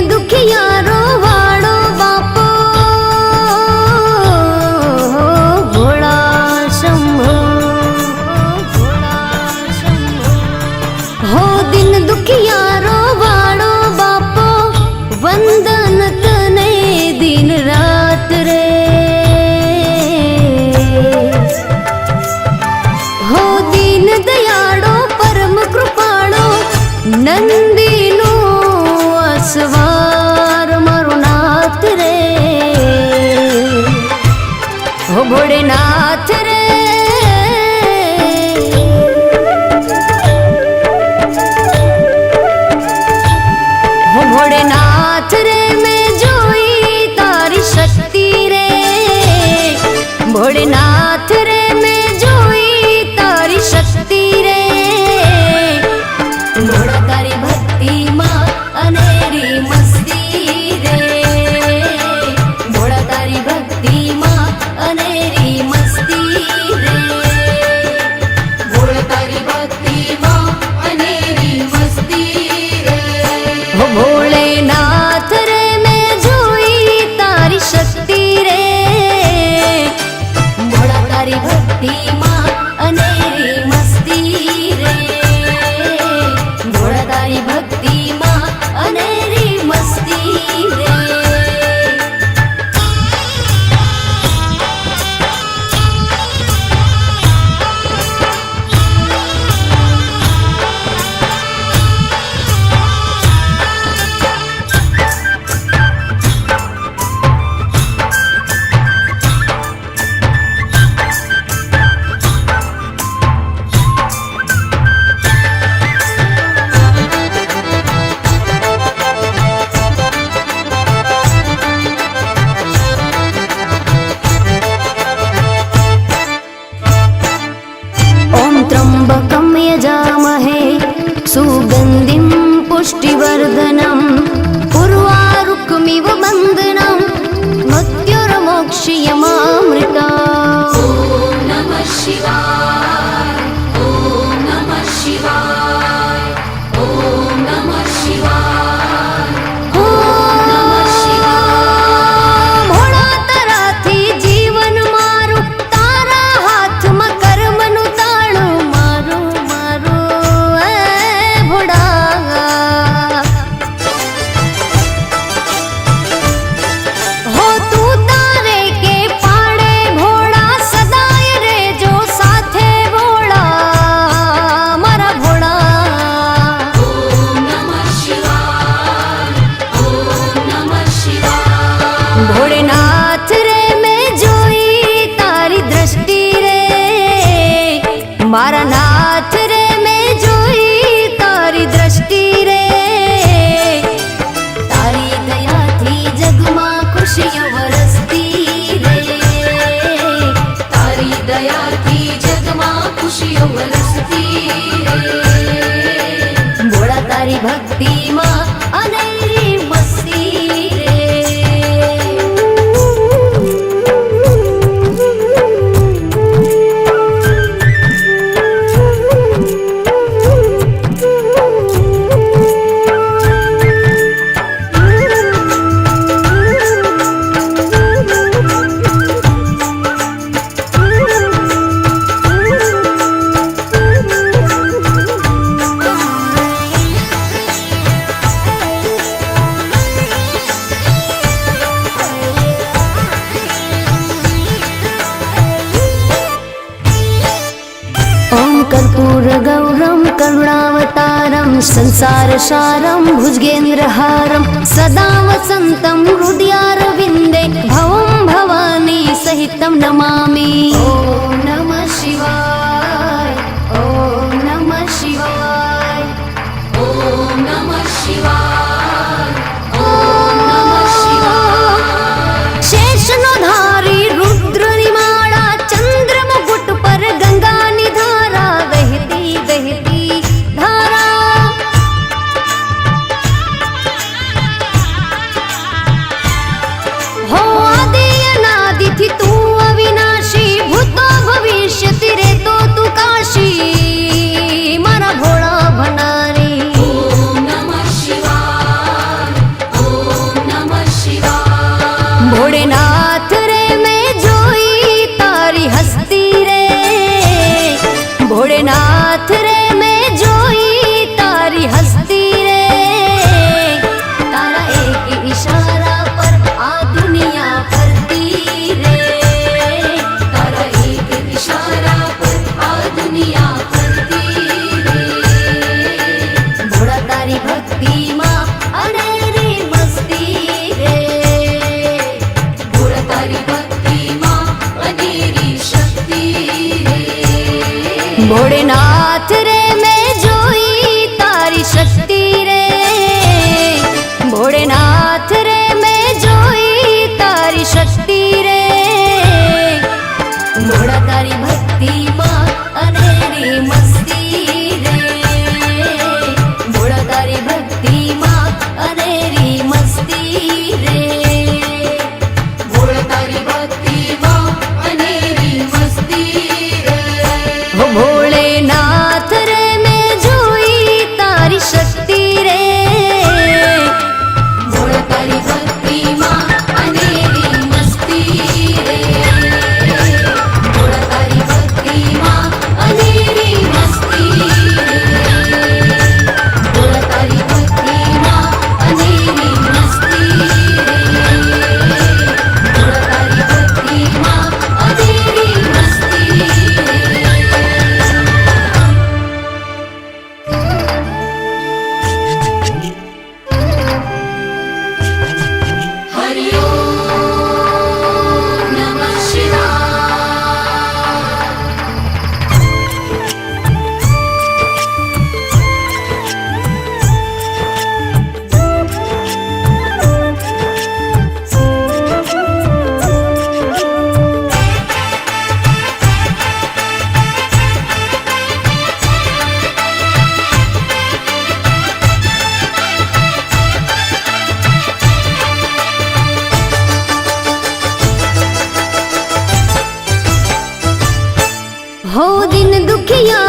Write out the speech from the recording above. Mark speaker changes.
Speaker 1: दुखियारो वाड़ो बापो भोला शंभो, हो दिन दुखियारो वाड़ो बापो वंदन तने दिन रात रे। हो दीन दयाड़ो परम कृपाड़ो नंदीनो असवार मारो नाथ रे। हो भोलेनाथ रे, हो भोलेनाथ रे मैं जोई तारी शक्ति रे। भोलेनाथ रे मैं जोई तारी शक्ति रे। भोला तारी भक्ति माँ अनेरी मस्ती रे। भोला तारी भक्ति माँ अनेरी मस्ती रे। भोला तारी भक्ति माँ अनेरी मस्ती रे। हो भोलेनाथ रे मैं जोई तारी शक्ति रे। भोला तारी भक्ति माँ अनेरी मस्ती रे। भोला तारी भक्ति माँ अनेरी मस्ती रे। त्र्यंबकं यजामहे सुगंधिं पुष्टिवर्धनम् उर्वारुकमिव बन्धनं मृत्युर्मोक्षयमामृता। ॐ नमः शिवाय, ॐ नमः शिवाय, ॐ नमः शिवाय, ॐ नमः शिवाय। भोळा तराथी जीवन मारू तारा हाथમાં કર્મનું તાળું મારું મારું એ ભોળા। हो तू तारे के पाड़े भोळा सदाय रे जो साथे भोळा मारा भोळा। ओम नमः शिवाय, ओम नमः शिवाय। भोलेनाथ रे मैं जोई तारी दृष्टि रे। मारा नाथ रे मैं जोई तारी दृष्टि रे। तारी दया थी जगमा खुशियों वरसती रे। तारी दया थी जगमा खुशियों वरसती रे। भोला तारी भक्ति माँ अनेरी मस्ती रे। कर्पूरगौरं करुणावतारं संसारसारं भुजगेन्द्रहारं सदा वसन्तं हृदयारविन्दे भवं भवानी सहितं नमामि। ॐ नमः शिवाय, ॐ नमः शिवाय, ॐ नमः शिवाय, ॐ नमः शिवाय। शेषनो धारी रुद्र निमाड़ा चंद्र मुकुट पर गंगा निधारा बहती बहती धारा। इशारा पर आ दुनिया फरती रे, तारा एक इशारा पर आ दुनिया फरती रे। भोळा तारी भक्ति मां अनेरी मस्ती रे, भोळा तारी भक्ति मां अनेरी शक्ति रे। भोलेनाथ रे मैं जोई तारी शक्ति रे, भोलेनाथ रे मैं जोई तारी शक्ति रे। भोळा तारी भक्ति मां अनेरी मस्ती रे, भोळा तारी भक्ति मां अनेरी मस्ती रे। भोळा तारी भक्ति मां अनेरी मस्ती रे। हो भोलेनाथ रे मैं जोई तारी शक्ति रे, भोळा तारी भक्ति मां अनेरी मस्ती रे, भोळा तारी भक्ति मां अनेरी मस्ती रे, भोळा तारी भक्ति मां अनेरी मस्ती रे, भोळा तारी भक्ति मां अनेरी मस्ती रे। हरि ओम नमः शिवाय। हो दिन दुखिया